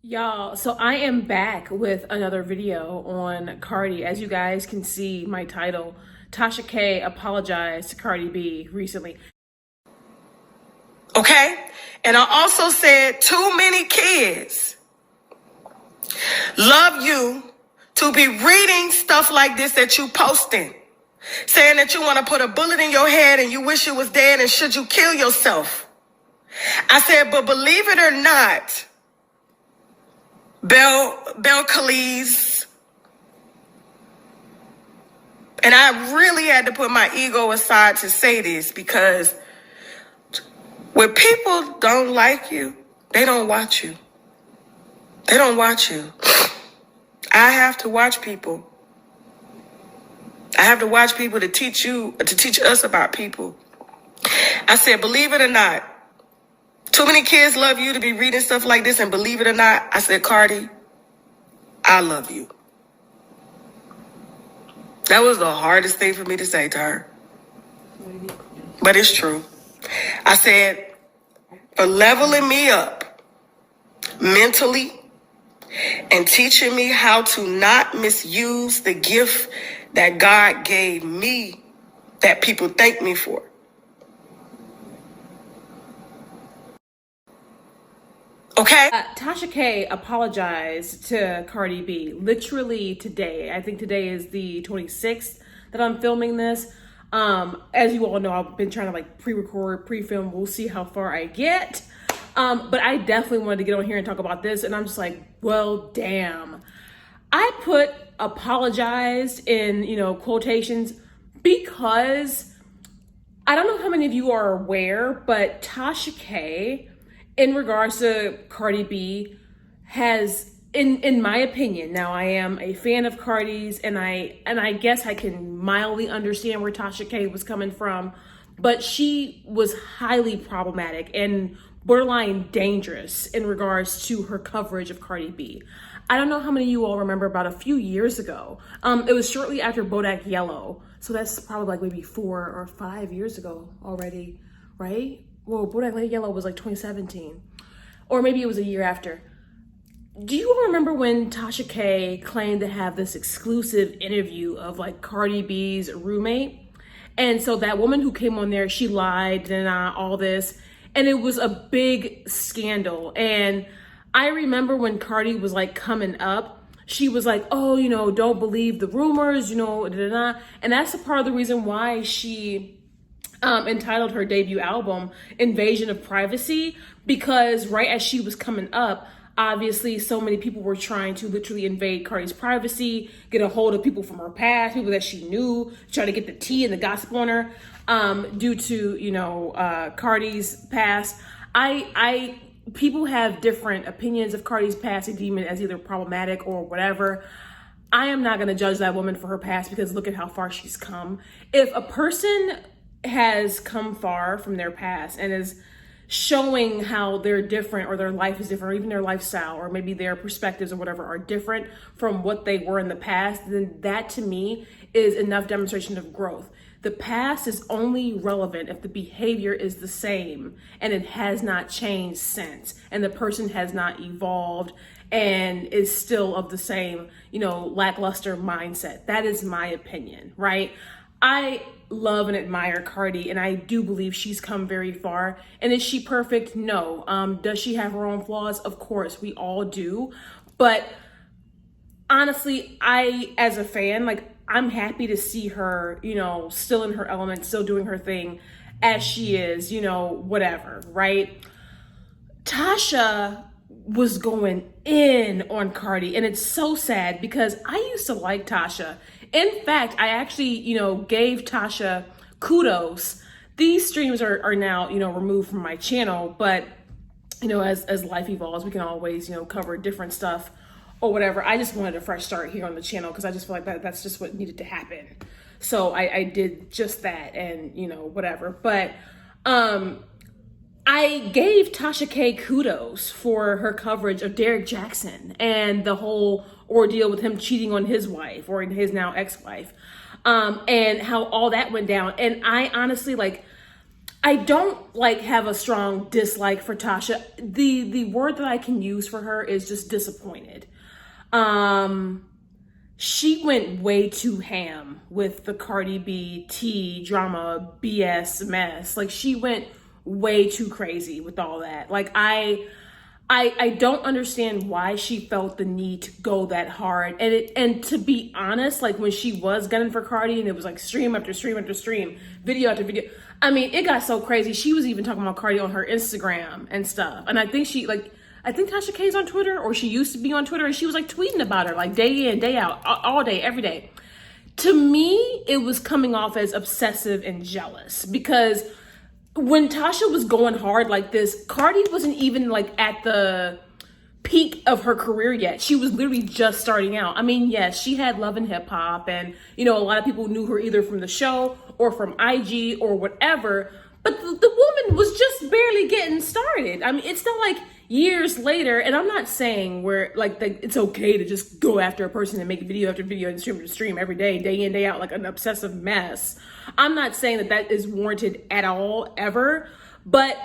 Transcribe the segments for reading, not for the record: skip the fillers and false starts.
Y'all, so I am back with another video on Cardi. As you guys can see, my title, Tasha K apologized to Cardi B recently. Okay? And I also said too many kids love you to be reading stuff like this that you posting. Saying that you want to put a bullet in your head and you wish you was dead and should you kill yourself. I said, but believe it or not, Bell Khalees, and I really had to put my ego aside to say this because when people don't like you, they don't watch you. They don't watch you. I have to watch people. I have to watch people to teach us about people. I said, believe it or not, too many kids love you to be reading stuff like this, and believe it or not, I said, Cardi, I love you. That was the hardest thing for me to say to her. But it's true. I said, for leveling me up mentally and teaching me how to not misuse the gift that God gave me that people thank me for. Okay? Tasha K apologized to Cardi B literally today. I think today is the 26th that I'm filming this. As you all know, I've been trying to pre-record, pre-film. We'll see how far I get. But I definitely wanted to get on here and talk about this. And I'm just like, well, damn. I put apologized in, quotations because I don't know how many of you are aware, but Tasha K, in regards to Cardi B, has, in my opinion, now I am a fan of Cardi's, and I guess I can mildly understand where Tasha K was coming from, but she was highly problematic and borderline dangerous in regards to her coverage of Cardi B. I don't know how many of you all remember about a few years ago. It was shortly after Bodak Yellow, so that's probably maybe 4 or 5 years ago already, right? Well, Bodak Yellow was 2017, or maybe it was a year after. Do you all remember when Tasha K claimed to have this exclusive interview of Cardi B's roommate? And so that woman who came on there, she lied and all this, and it was a big scandal. And I remember when Cardi was coming up, she was like, oh, don't believe the rumors, and that's a part of the reason why she entitled her debut album Invasion of Privacy, because right as she was coming up, obviously so many people were trying to literally invade Cardi's privacy, get a hold of people from her past, people that she knew, try to get the tea and the gossip on her, due to Cardi's past. People have different opinions of Cardi's past. They deem it as either problematic or whatever. I am not going to judge that woman for her past because look at how far she's come. If a person has come far from their past and is showing how they're different, or their life is different, or even their lifestyle, or maybe their perspectives or whatever are different from what they were in the past, then that to me is enough demonstration of growth. The past is only relevant if the behavior is the same and it has not changed since, and the person has not evolved and is still of the same, lackluster mindset. That is my opinion, right? I love and admire Cardi, and I do believe she's come very far. And is she perfect? No. Does she have her own flaws? Of course, we all do. But honestly, I, as a fan, I'm happy to see her, still in her element, still doing her thing as she is, whatever, right? Tasha was going in on Cardi, and it's so sad because I used to like Tasha. In fact, I actually, gave Tasha kudos. These streams are now, removed from my channel, but, as life evolves, we can always, cover different stuff or whatever. I just wanted a fresh start here on the channel because I just feel like that's just what needed to happen. So I did just that, and, whatever. But I gave Tasha K kudos for her coverage of Derrick Jackson and the whole ordeal with him cheating on his wife, or his now ex-wife, and how all that went down. And I honestly, I don't like have a strong dislike for Tasha. The word that I can use for her is just disappointed. She went way too ham with the Cardi B T drama BS mess. Like, she went way too crazy with all that. Like, I don't understand why she felt the need to go that hard. And to be honest, like, when she was gunning for Cardi and it was like stream after stream after stream, video after video, I mean, it got so crazy. She was even talking about Cardi on her Instagram and stuff. And I think Tasha K's on Twitter, or she used to be on Twitter, and she was like tweeting about her like day in, day out, all day, every day. To me, it was coming off as obsessive and jealous, because when Tasha was going hard like this, Cardi wasn't even like at the peak of her career yet. She was literally just starting out. I mean, yes, she had Love and Hip Hop, and a lot of people knew her either from the show or from IG or whatever, but the woman was just barely getting started. I mean, it's not like years later, and I'm not saying where it's okay to just go after a person and make video after video and stream after stream every day, day in, day out, like an obsessive mess. I'm not saying that is warranted at all, ever. But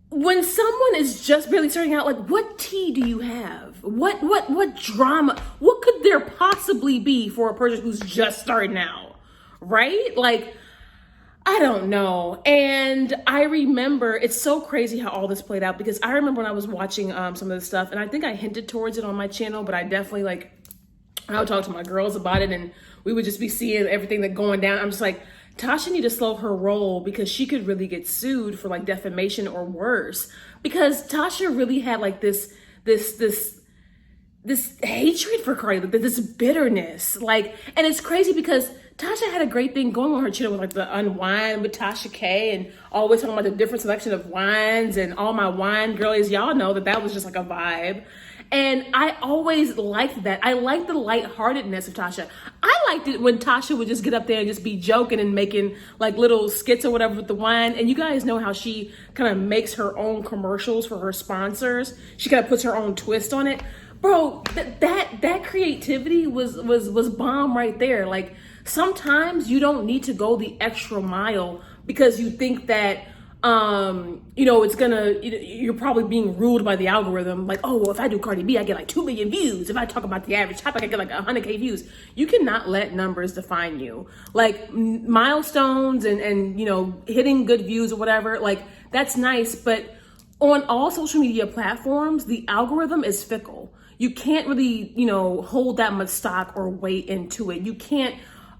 when someone is just barely starting out, like, what tea do you have? What drama? What could there possibly be for a person who's just starting out, right? Like, I don't know. And I remember, it's so crazy how all this played out, because I remember when I was watching some of this stuff, and I think I hinted towards it on my channel, but I definitely I would talk to my girls about it, and we would just be seeing everything that going down. I'm just like, Tasha need to slow her roll, because she could really get sued for like defamation or worse, because Tasha really had like this hatred for Cardi, like this bitterness, like, and it's crazy because Tasha had a great thing going on her channel with like the Unwind with Tasha K, and always talking about the different selection of wines and all my wine girlies. Y'all know that was just like a vibe. And I always liked that. I liked the lightheartedness of Tasha. I liked it when Tasha would just get up there and just be joking and making like little skits or whatever with the wine. And you guys know how she kind of makes her own commercials for her sponsors. She kind of puts her own twist on it. Bro, that creativity was bomb right there. Like, sometimes you don't need to go the extra mile because you think that it's you're probably being ruled by the algorithm. Like, oh, well, if I do Cardi B, I get like 2 million views. If I talk about the average topic, I get like 100K views. You cannot let numbers define you. Like, milestones and hitting good views or whatever, like, that's nice. But on all social media platforms, the algorithm is fickle. You can't really, hold that much stock or weight into it. You can't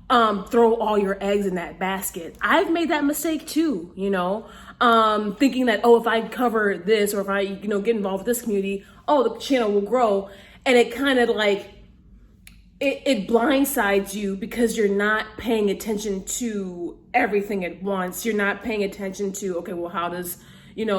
throw all your eggs in that basket. I've made that mistake too, thinking that, oh, if I cover this, or if I, get involved with this community, oh, the channel will grow. And it kind of like, it blindsides you because you're not paying attention to everything at once. You're not paying attention to, okay, well, how does,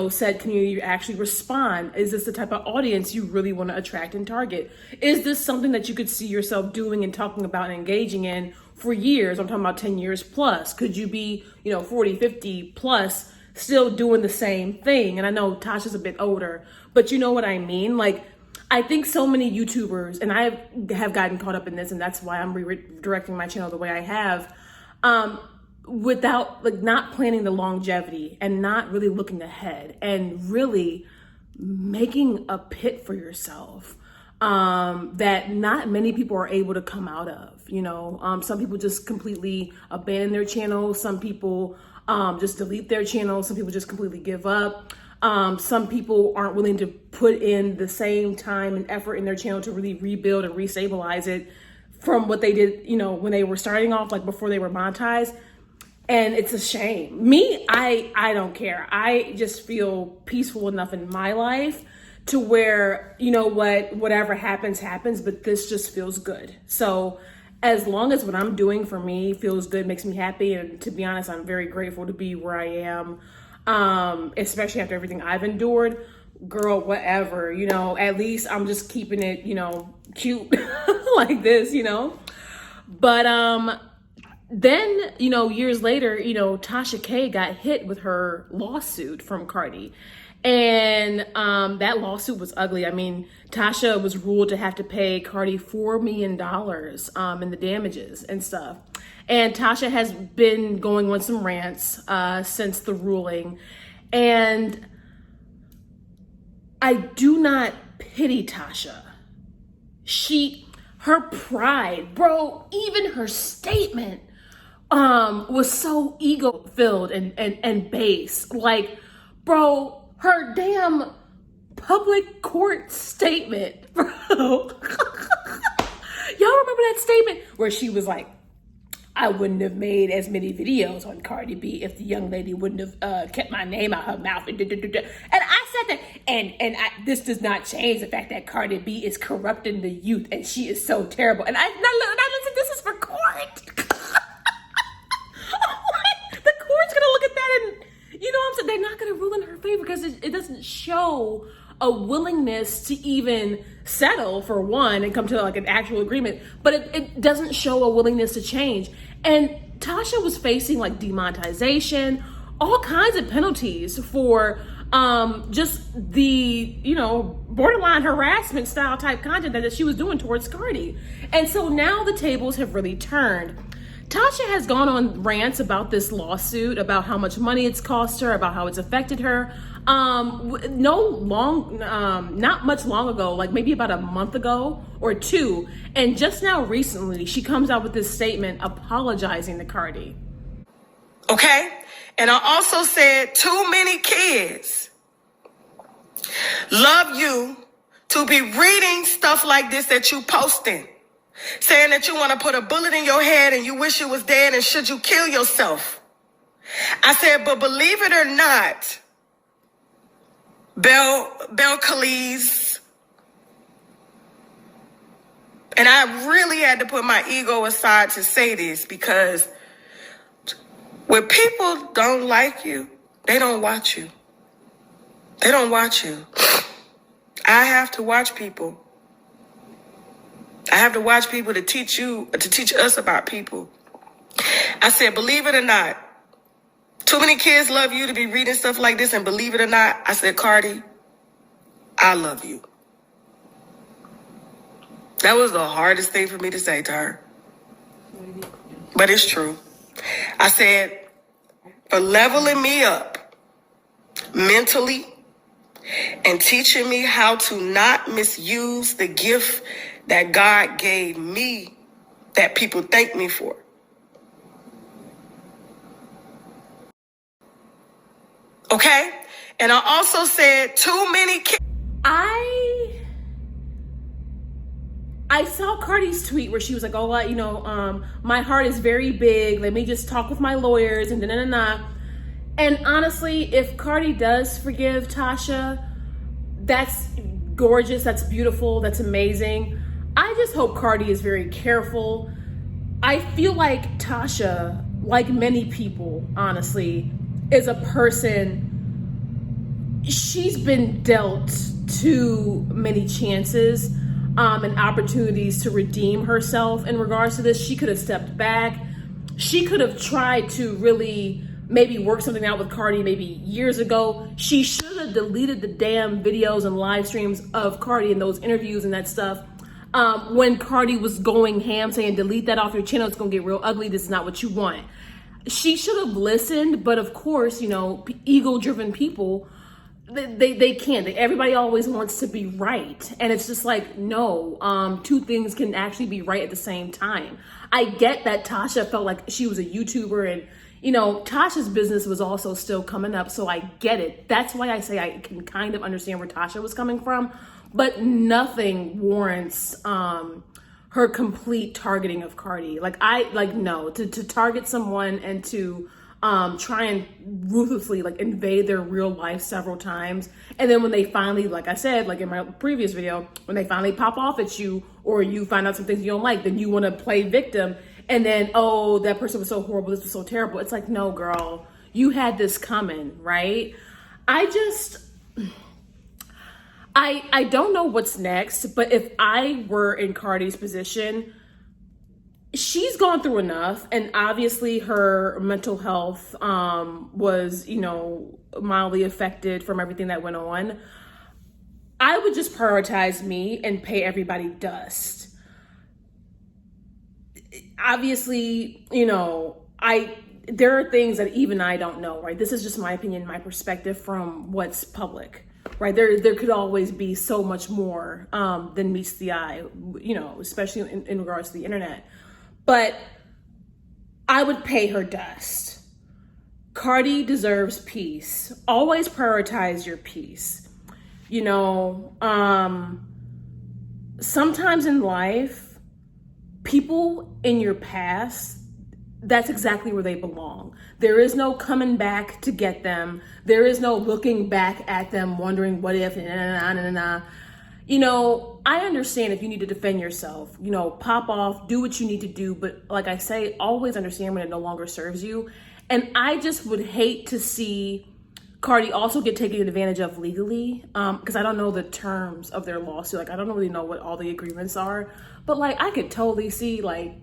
said community actually respond? Is this the type of audience you really want to attract and target? Is this something that you could see yourself doing and talking about and engaging in for years? I'm talking about 10 years plus. Could you be, 40, 50 plus still doing the same thing? And I know Tasha's a bit older, but you know what I mean? Like, I think so many YouTubers, and I have gotten caught up in this, and that's why I'm redirecting my channel the way I have, without like not planning the longevity and not really looking ahead and really making a pit for yourself that not many people are able to come out of. Some people just completely abandon their channel. Some people just delete their channel. Some people just completely give up. Some people aren't willing to put in the same time and effort in their channel to really rebuild and restabilize it from what they did, when they were starting off, like before they were monetized. And it's a shame. Me, I don't care. I just feel peaceful enough in my life to where, whatever happens, but this just feels good. So as long as what I'm doing for me feels good, makes me happy, and to be honest, I'm very grateful to be where I am, especially after everything I've endured, girl, whatever, at least I'm just keeping it, cute like this, But, then, years later, Tasha K got hit with her lawsuit from Cardi. And that lawsuit was ugly. I mean, Tasha was ruled to have to pay Cardi $4 million in the damages and stuff. And Tasha has been going on some rants since the ruling. And I do not pity Tasha. Her pride, bro, even her statement was so ego-filled and base. Like, bro, her damn public court statement, bro. Y'all remember that statement where she was like, I wouldn't have made as many videos on Cardi B if the young lady wouldn't have kept my name out her mouth. And I said that, and this does not change the fact that Cardi B is corrupting the youth, and she is so terrible. And I listen, this is for court. The court's gonna look at that and, you know what I'm saying? They're not gonna rule in her favor because it doesn't show a willingness to even settle, for one, and come to like an actual agreement, but it doesn't show a willingness to change. And Tasha was facing like demonetization, all kinds of penalties for just the, borderline harassment style type content that she was doing towards Cardi. And so now the tables have really turned. Tasha has gone on rants about this lawsuit, about how much money it's cost her, about how it's affected her. Not much long ago, like maybe about a month ago or two. And just now recently, she comes out with this statement apologizing to Cardi. Okay? And I also said too many kids love you to be reading stuff like this that you posting. Saying that you want to put a bullet in your head and you wish you was dead and should you kill yourself. I said, but believe it or not, Bel Khalees, and I really had to put my ego aside to say this because when people don't like you, they don't watch you. They don't watch you. I have to watch people. I have to watch people to teach us about people. I said, believe it or not, too many kids love you to be reading stuff like this, and believe it or not, I said, Cardi, I love you. That was the hardest thing for me to say to her. But it's true. I said, for leveling me up mentally and teaching me how to not misuse the gift that God gave me that people thank me for. Okay? And I also said too many kids. I saw Cardi's tweet where she was like, my heart is very big. Let me just talk with my lawyers and da-da-da-da. And honestly, if Cardi does forgive Tasha, that's gorgeous, that's beautiful, that's amazing. I just hope Cardi is very careful. I feel like Tasha, like many people, honestly, is a person, she's been dealt too many chances and opportunities to redeem herself in regards to this. She could have stepped back. She could have tried to really maybe work something out with Cardi maybe years ago. She should have deleted the damn videos and live streams of Cardi and those interviews and that stuff. When Cardi was going ham saying, delete that off your channel, it's gonna get real ugly, this is not what you want. She should have listened, but of course, ego-driven people, they can't. Everybody always wants to be right. And it's just like, no, two things can actually be right at the same time. I get that Tasha felt like she was a YouTuber and, Tasha's business was also still coming up, so I get it. That's why I say I can kind of understand where Tasha was coming from. But nothing warrants her complete targeting of Cardi. No, to target someone and to try and ruthlessly invade their real life several times. And then when they finally, like I said, like in my previous video, when they finally pop off at you or you find out some things you don't like, then you want to play victim. And then, oh, that person was so horrible, this was so terrible. It's like, no, girl, you had this coming, right? I don't know what's next, but if I were in Cardi's position, she's gone through enough, and obviously her mental health was, mildly affected from everything that went on. I would just prioritize me and pay everybody dust. Obviously, there are things that even I don't know, right? This is just my opinion, my perspective from what's public, right? There could always be so much more than meets the eye, especially in regards to the internet. But I would pay her dust. Cardi deserves peace. Always prioritize your peace. Sometimes in life, people in your past, that's exactly where they belong. There is no coming back to get them. There is no looking back at them, wondering what if, I understand if you need to defend yourself, pop off, do what you need to do. But like I say, always understand when it no longer serves you. And I just would hate to see Cardi also get taken advantage of legally, because I don't know the terms of their lawsuit. Like, I don't really know what all the agreements are. But like, I could totally see like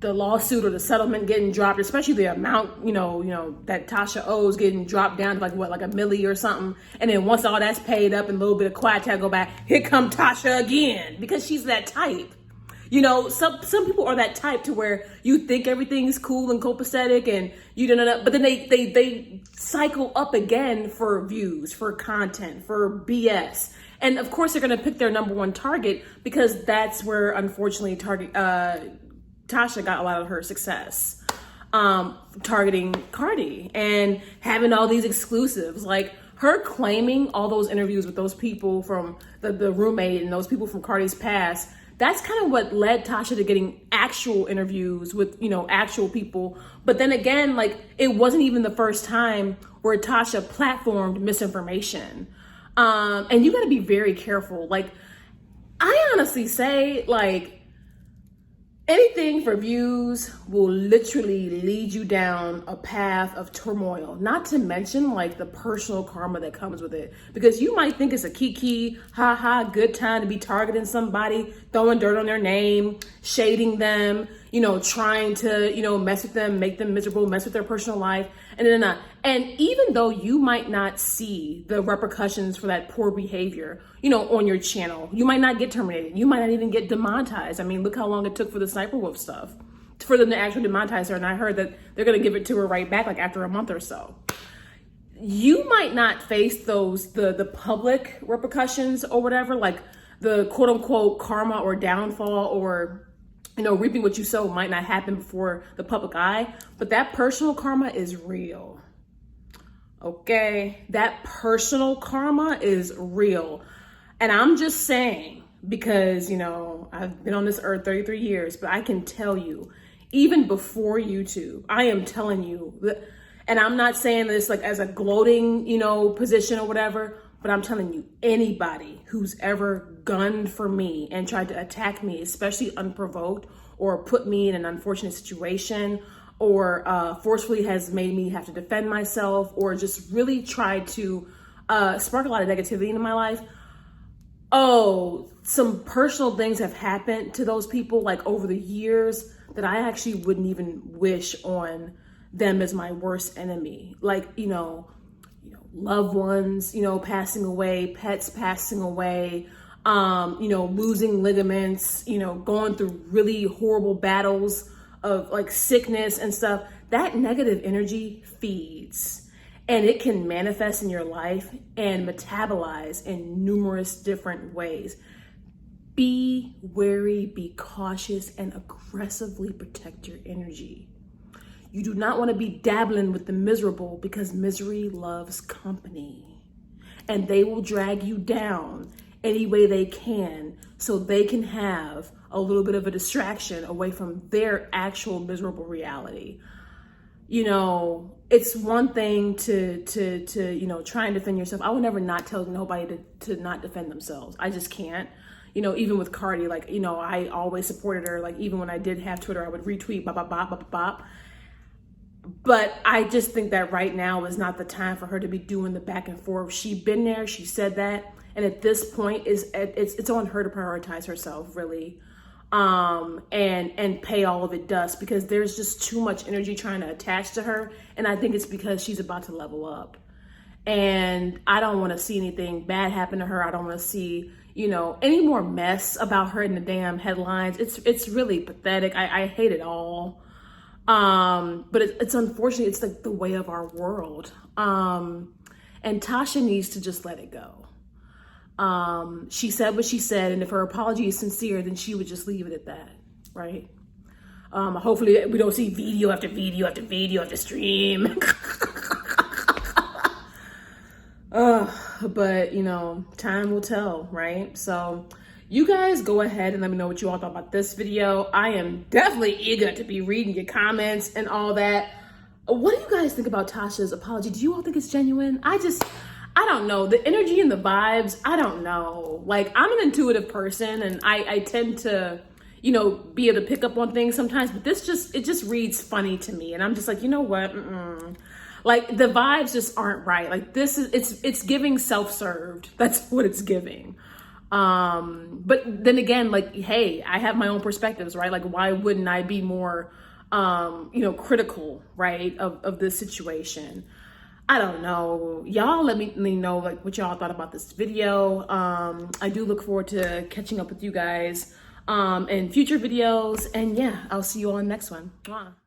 the lawsuit or the settlement getting dropped, especially the amount, that Tasha owes getting dropped down to like $1 million or something. And then once all that's paid up and a little bit of quiet time go back, here come Tasha again, because she's that type. Some people are that type to where you think everything's cool and copacetic and but then they cycle up again for views, for content, for BS. And of course they're going to pick their number one target, because that's where unfortunately Tasha got a lot of her success, targeting Cardi and having all these exclusives, like her claiming all those interviews with those people from the roommate and those people from Cardi's past. That's kind of what led Tasha to getting actual interviews with, actual people. But then again, like, it wasn't even the first time where Tasha platformed misinformation. And you got to be very careful. Like, I honestly say, like, anything for views will literally lead you down a path of turmoil, not to mention like the personal karma that comes with it. Because you might think it's a kiki, ha, good time to be targeting somebody, throwing dirt on their name, shading them, trying to, mess with them, make them miserable, mess with their personal life. And even though you might not see the repercussions for that poor behavior, on your channel, you might not get terminated. You might not even get demonetized. I mean, look how long it took for the Sniper Wolf stuff for them to actually demonetize her. And I heard that they're going to give it to her right back, like after a month or so. You might not face the public repercussions or whatever, like the quote unquote karma or downfall or reaping what you sow might not happen before the public eye, but that personal karma is real. Okay? That personal karma is real. And I'm just saying, because, I've been on this earth 33 years, but I can tell you, even before YouTube, I am telling you that, and I'm not saying this like as a gloating, position or whatever, but I'm telling you, anybody who's ever gunned for me and tried to attack me, especially unprovoked, or put me in an unfortunate situation, or forcefully has made me have to defend myself, or just really tried to spark a lot of negativity into my life. Oh, some personal things have happened to those people like over the years that I actually wouldn't even wish on them as my worst enemy. Like, loved ones, passing away, pets passing away, losing ligaments, going through really horrible battles of like sickness and stuff. That negative energy feeds, and it can manifest in your life and metabolize in numerous different ways. Be wary, be cautious, and aggressively protect your energy. You do not want to be dabbling with the miserable, because misery loves company, and they will drag you down any way they can so they can have a little bit of a distraction away from their actual miserable reality. It's one thing to try and defend yourself. I would never not tell nobody to not defend themselves. I just can't. Even with Cardi, like, I always supported her. Like, even when I did have Twitter, I would retweet, bop, bop, bop, bop, bop. But I just think that right now is not the time for her to be doing the back and forth. She's been there, she said that. And at this point, it's on her to prioritize herself, really. and pay all of it dust, because there's just too much energy trying to attach to her. And I think it's because she's about to level up. And I don't want to see anything bad happen to her. I don't want to see, you know, any more mess about her in the damn headlines. It's really pathetic. I hate it all. But it's unfortunate. It's like the way of our world. And Tasha needs to just let it go. She said what she said, and if her apology is sincere, then she would just leave it at that, right? Hopefully we don't see video after video after video after stream. But you know, time will tell, right? So you guys go ahead and let me know what you all thought about this video. I am definitely eager to be reading your comments and all that. What do you guys think about Tasha's apology? Do you all think it's genuine? I don't know. The energy and the vibes, I don't know. Like, I'm an intuitive person, and I tend to, you know, be able to pick up on things sometimes, but it just reads funny to me. And I'm just like, you know what? Like, the vibes just aren't right. Like, it's giving self-served. That's what it's giving. But then again, like, hey, I have my own perspectives, right? Like, why wouldn't I be more, you know, critical, right, of this situation? I don't know. Y'all let me know like what y'all thought about this video. I do look forward to catching up with you guys in future videos. And yeah, I'll see you all in the next one. Mwah.